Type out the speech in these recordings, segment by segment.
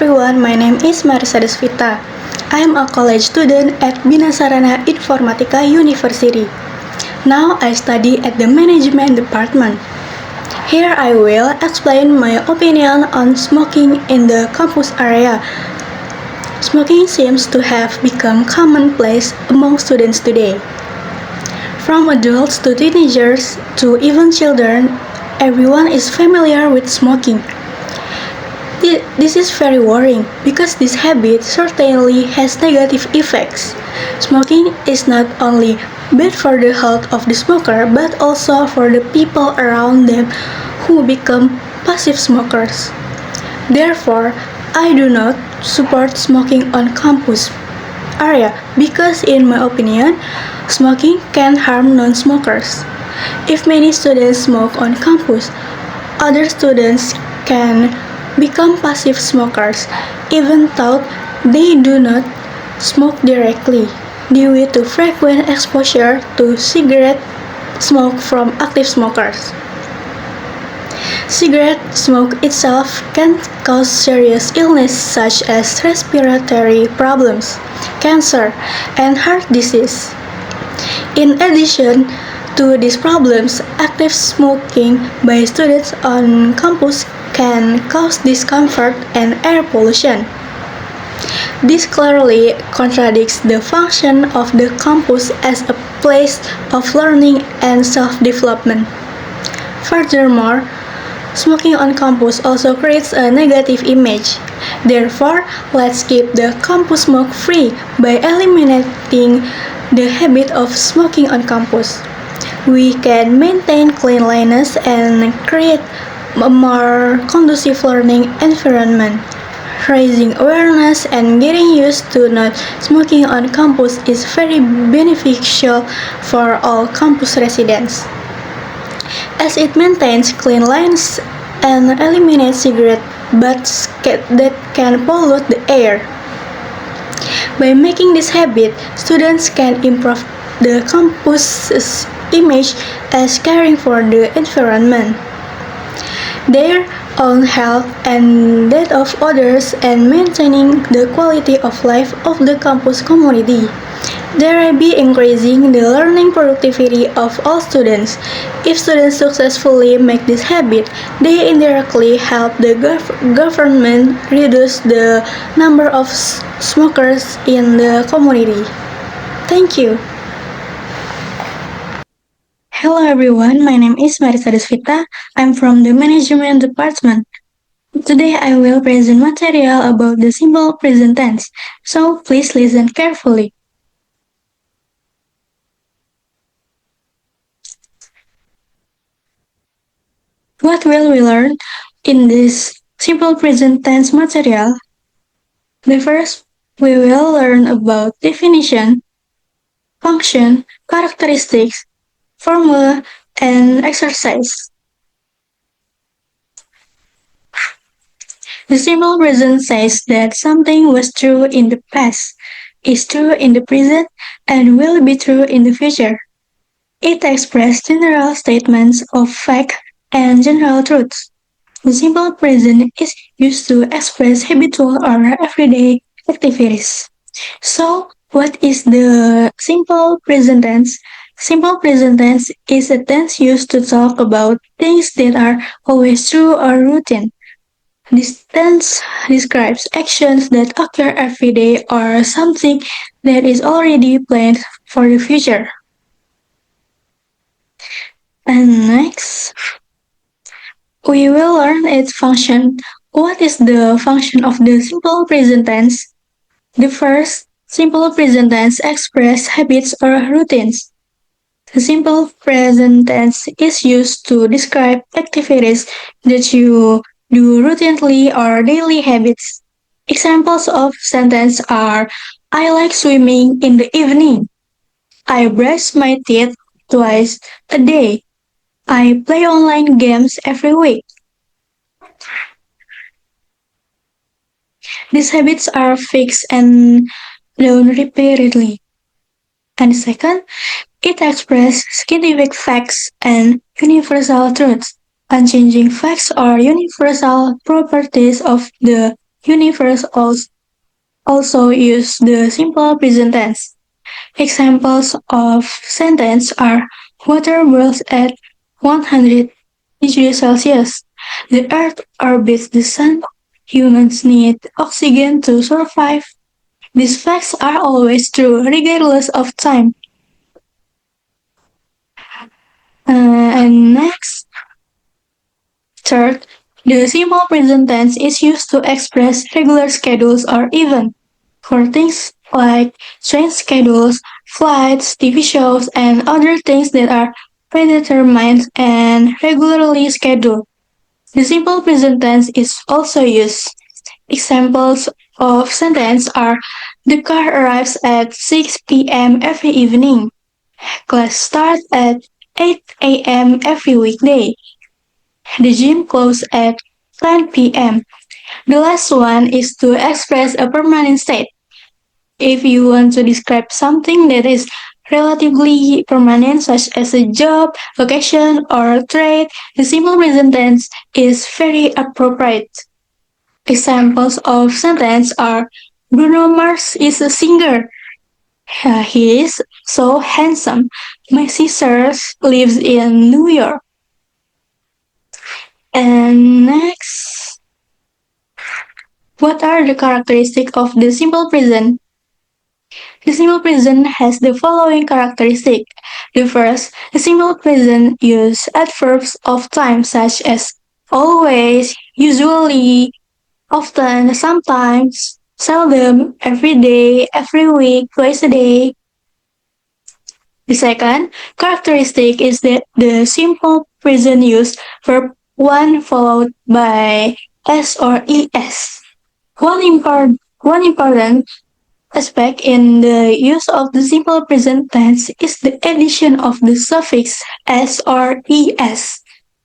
everyone, my name is Marisa Desvita. I am a college student at Binasarana Informatika University. Now I study at the management department. Here I will explain my opinion on smoking in the campus area. Smoking seems to have become commonplace among students today. From adults to teenagers to even children, everyone is familiar with smoking. This is very worrying because this habit certainly has negative effects. Smoking is not only bad for the health of the smoker but also for the people around them who become passive smokers. Therefore, I do not support smoking on campus area because in my opinion, smoking can harm non-smokers. If many students smoke on campus, other students can become passive smokers even though they do not smoke directly due to frequent exposure to cigarette smoke from active smokers. Cigarette smoke itself can cause serious illness such as respiratory problems, cancer, and heart disease. In addition to these problems, active smoking by students on campus can cause discomfort and air pollution. This clearly contradicts the function of the campus as a place of learning and self-development. Furthermore, smoking on campus also creates a negative image. Therefore, let's keep the campus smoke-free by eliminating the habit of smoking on campus. We can maintain cleanliness and create a more conducive learning environment. Raising awareness and getting used to not smoking on campus is very beneficial for all campus residents, as it maintains cleanliness and eliminates cigarette butts that can pollute the air. By making this habit, students can improve the campus's image as caring for the environment, their own health and that of others, and maintaining the quality of life of the campus community, thereby increasing the learning productivity of all students. If students successfully make this habit, they indirectly help the government reduce the number of smokers in the community. Thank you. Hello everyone, my name is Marisa Desvita. I'm from the management department. Today I will present material about the simple present tense, so please listen carefully. What will we learn in this simple present tense material? The first, we will learn about definition, function, characteristics, formula, and exercise. The simple present says that something was true in the past, is true in the present, and will be true in the future. It expresses general statements of fact and general truths. The simple present is used to express habitual or everyday activities. So, what is the simple present tense? Simple present tense is a tense used to talk about things that are always true or routine. This tense describes actions that occur every day or something that is already planned for the future. And next, we will learn its function. What is the function of the simple present tense? The first, simple present tense express habits or routines. The simple present tense is used to describe activities that you do routinely or daily habits. Examples of sentence are I like swimming in the evening. I brush my teeth twice a day. I play online games every week. These habits are fixed and done repeatedly. And second, it expresses scientific facts and universal truths. Unchanging facts or universal properties of the universe also use the simple present tense. Examples of sentence are water boils at 100 degrees Celsius. The earth orbits the sun. Humans need oxygen to survive. These facts are always true regardless of time. And next, third, the simple present tense is used to express regular schedules or events. For things like train schedules, flights, TV shows, and other things that are predetermined and regularly scheduled. The simple present tense is also used. Examples of sentence are the car arrives at 6 p.m. every evening. Class starts at 8 a.m. every weekday. The gym closes at 10 p.m. The last one is to express a permanent state. If you want to describe something that is relatively permanent, such as a job, vocation, or trade, the simple present tense is very appropriate. Examples of sentence are Bruno Mars is a singer. He is so handsome. My sister lives in New York. And next, what are the characteristics of the simple present? The simple present has the following characteristic. The first, the simple present use adverbs of time such as always, usually, often, sometimes, seldom, every day, every week, twice a day. The second characteristic is that the simple present use verb one followed by s or es. One important aspect in the use of the simple present tense is the addition of the suffix s or es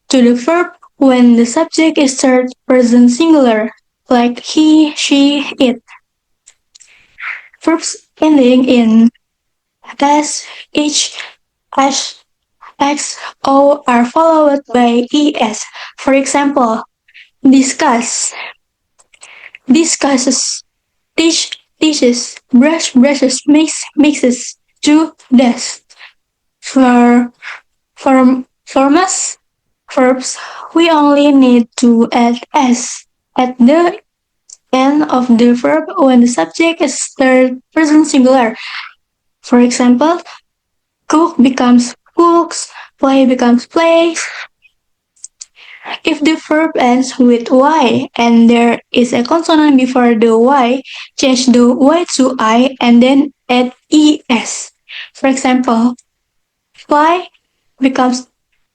to the verb when the subject is third person singular, like he, she, it. Verbs ending in s, h, s, x, o are followed by es. For example, discuss, discusses, teach, teaches, brush, brushes, mixes, do, does. For most verbs, we only need to add s at the end of the verb when the subject is third person singular. For example, cook becomes cooks, play becomes plays. If the verb ends with y and there is a consonant before the y, change the y to I and then add es. For example, fly becomes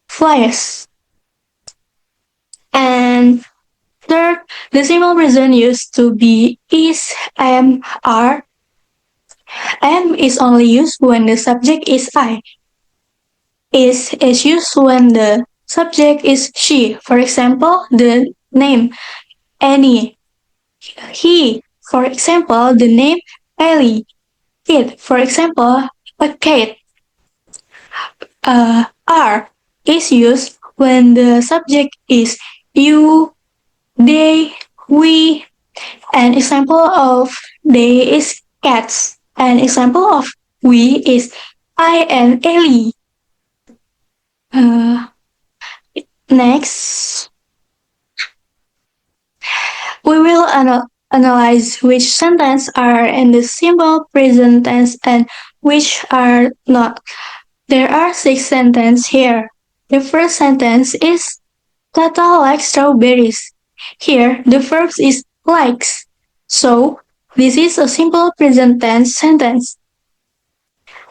flies. And third, the simple present used to be is, am, are. Am is only used when the subject is I. Is used when the subject is she. For example, the name Annie. He, for example, the name Ellie. It, for example, a cat. Are is used when the subject is you, they, we. An example of they is cats. An example of we is I and Ellie. Next, we will analyze which sentences are in the simple present tense and which are not. There are 6 sentences here. The first sentence is Tata likes strawberries. Here, the verb is likes. So, this is a simple present tense sentence.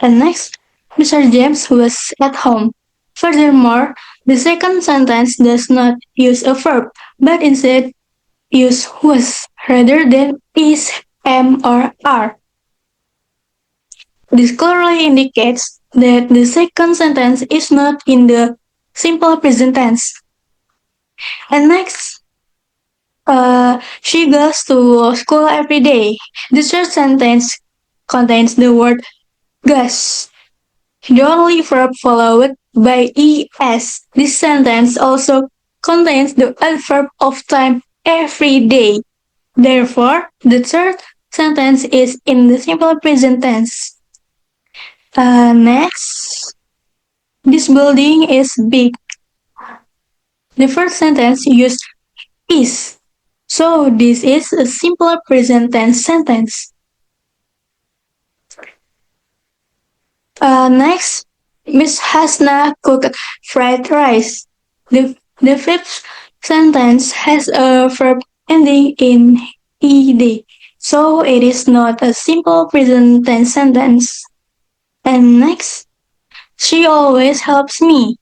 And next, Mr. James was at home. Furthermore, the second sentence does not use a verb, but instead use was rather than is, am, or are. This clearly indicates that the second sentence is not in the simple present tense. And next, she goes to school every day. The third sentence contains the word goes. The only verb followed by es. This sentence also contains the adverb of time every day. Therefore, the third sentence is in the simple present tense. Next, this building is big. The first sentence used is. So this is a simple present tense sentence. Next, Miss Hasna cooked fried rice. The fifth sentence has a verb ending in ed, so it is not a simple present tense sentence. And next, she always helps me.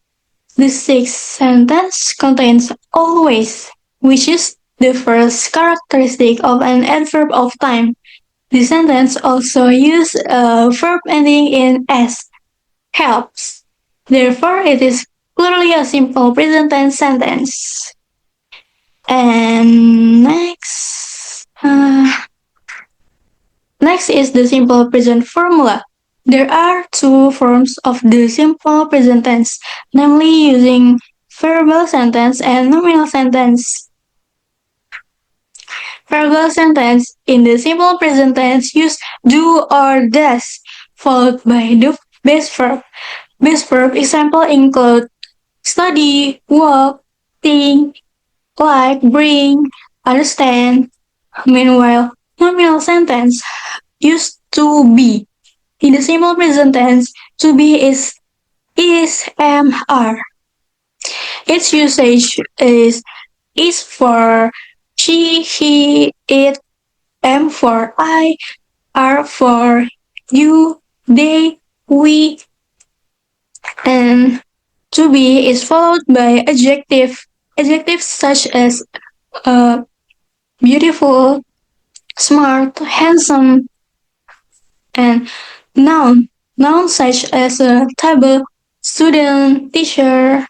The sixth sentence contains always, which is the first characteristic of an adverb of time. The sentence also uses a verb ending in s, helps. Therefore, it is clearly a simple present tense sentence. And next is the simple present formula. There are two forms of the simple present tense, namely using verbal sentence and nominal sentence. Verbal sentence in the simple present tense use do or does, followed by the base verb. Base verb example include study, walk, think, like, bring, understand. Meanwhile, nominal sentence used to be. In the simple present tense, to be is, am, are. Its usage is for she, he, it, am for I, are for you, they, we, and to be is followed by adjectives such as beautiful, smart, handsome, and nouns such as table, student, teacher,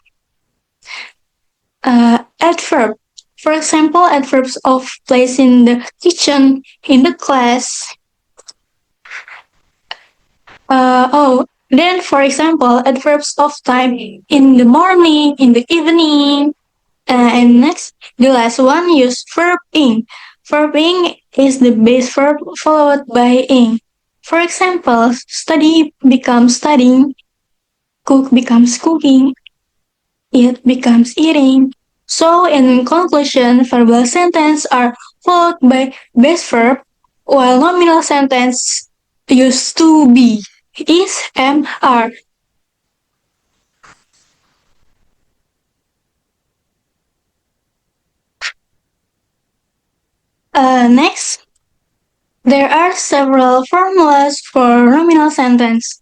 adverb. For example, adverbs of place in the kitchen, in the class. Then for example, adverbs of time in the morning, in the evening. And next, the last one, use verb ing. Verb ing is the base verb followed by ing. For example, study becomes studying, cook becomes cooking, eat becomes eating. So in conclusion, verbal sentence are followed by base verb, while nominal sentence used to be, is, am, are. Next, there are several formulas for nominal sentence.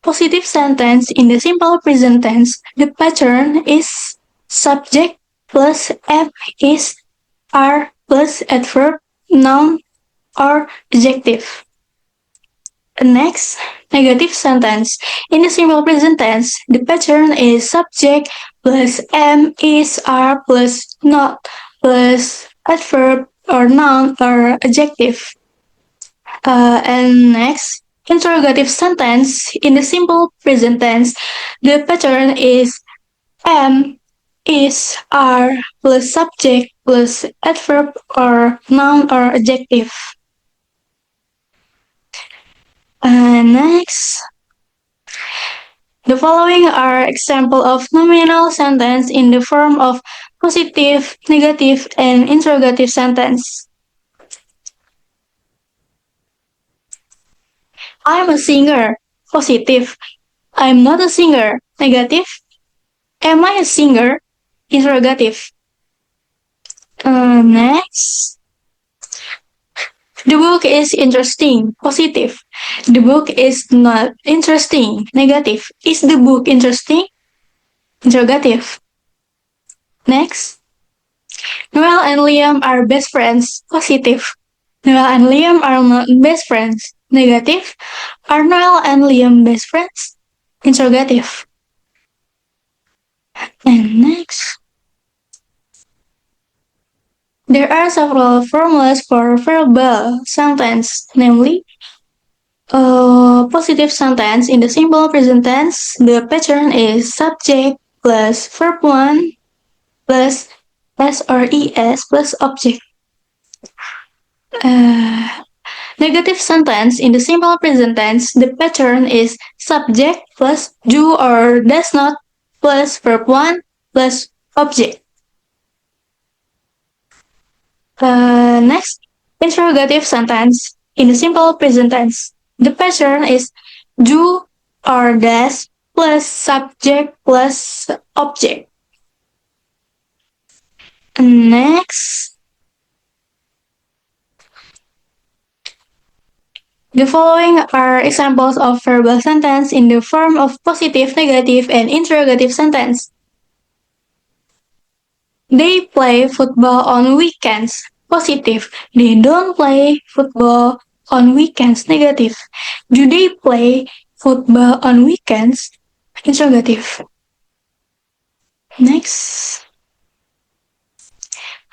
Positive sentence in the simple present tense, the pattern is subject plus am is are plus adverb, noun, or adjective. Next, negative sentence. In the simple present tense, the pattern is subject plus am is are plus not plus adverb or noun or adjective. And next, interrogative sentence. In the simple present tense, the pattern is am is are plus subject plus adverb or noun or adjective. Next, the following are example of nominal sentence in the form of positive, negative, and interrogative sentence. I'm a singer. Positive. I'm not a singer. Negative. Am I a singer? Interrogative. Next. The book is interesting. Positive. The book is not interesting. Negative. Is the book interesting? Interrogative. Next. Noel and Liam are best friends. Positive. Noel and Liam are not best friends. Negative. Are Noel and Liam best friends? Interrogative. And next. There are several formulas for verbal sentence, namely, positive sentence in the simple present tense, the pattern is subject plus verb 1 plus S or ES plus object. Uh, Negative sentence in the simple present tense, the pattern is subject plus do or does not plus verb 1 plus object. Next, interrogative sentence in the simple present tense, the pattern is do or does plus subject plus object. Next, the following are examples of verbal sentence in the form of positive, negative, and interrogative sentence. They play football on weekends. Positive. They don't play football on weekends. Negative. Do they play football on weekends? Interrogative. Next.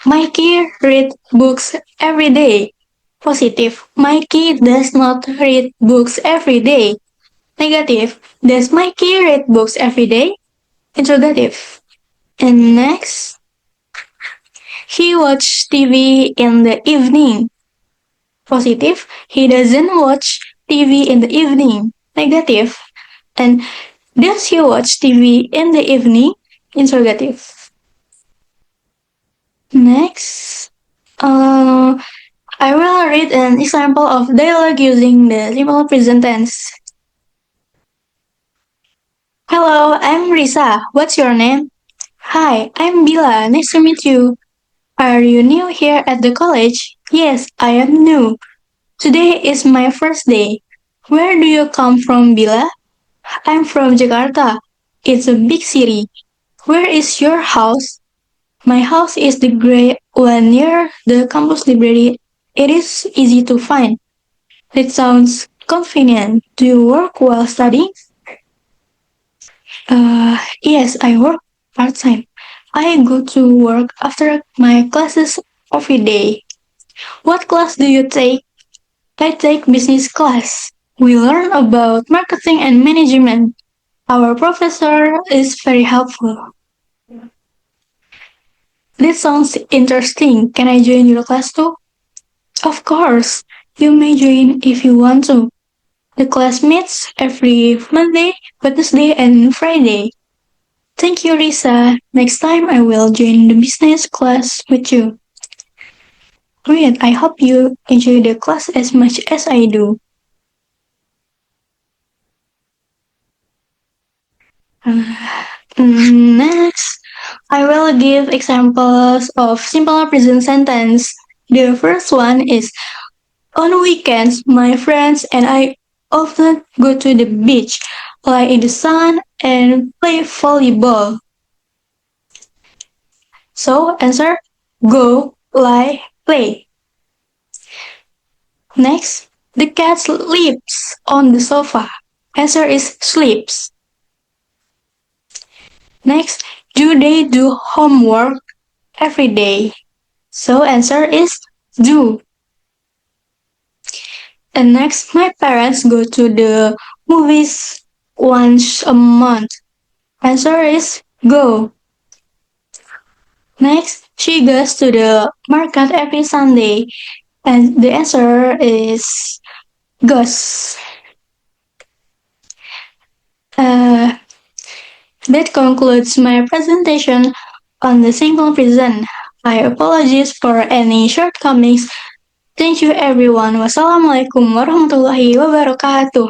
Mikey reads books every day. Positive. Mikey does not read books every day. Negative. Does Mikey read books every day? Interrogative. And next. He watches TV in the evening. Positive. He doesn't watch TV in the evening. Negative. And does he watch TV in the evening? Interrogative. Next. I will read an example of dialogue using the simple present tense. Hello, I'm Risa. What's your name? Hi, I'm Bila. Nice to meet you. Are you new here at the college? Yes, I am new. Today is my first day. Where do you come from, Bila? I'm from Jakarta. It's a big city. Where is your house? My house is the gray one near the campus library. It is easy to find. It sounds convenient. Do you work while studying? Yes, I work part-time. I go to work after my classes every day. What class do you take? I take business class. We learn about marketing and management. Our professor is very helpful. This sounds interesting. Can I join your class too? Of course. You may join if you want to. The class meets every Monday, Wednesday, and Friday. Thank you, Risa. Next time I will join the business class with you. Great. I hope you enjoy the class as much as I do. Next, I will give examples of simple present sentence. The first one is, on weekends, my friends and I often go to the beach, lie in the sun, and play volleyball. So, answer, go, lie, play. Next, the cat sleeps on the sofa. Answer is sleeps. Next, do they do homework every day? So answer is do. And next, my parents go to the movies once a month. Answer is go. Next, she goes to the market every Sunday. And the answer is goes. That concludes my presentation on the simple present. I apologize for any shortcomings. Thank you everyone. Wassalamualaikum warahmatullahi wabarakatuh.